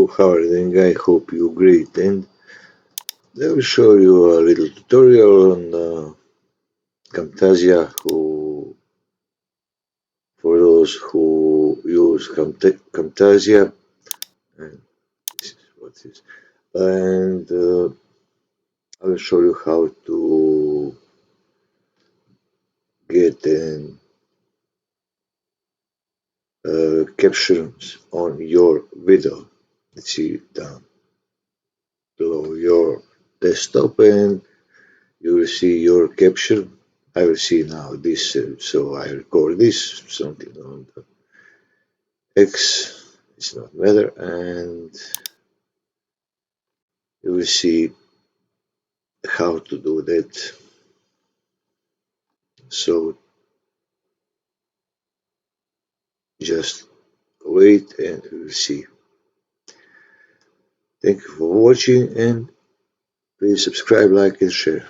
Hello, how are you doing? I hope you're great. And I will show you a little tutorial on Camtasia for those who use Camtasia. And this is what it is. And I will show you how to get captions on your video. Let's see down below your desktop, and you will see your caption. I will see now this, so I record this, something on the X, it's not matter, and you will see how to do that. So just wait and you will see. Thank you for watching, and please subscribe, like, and share.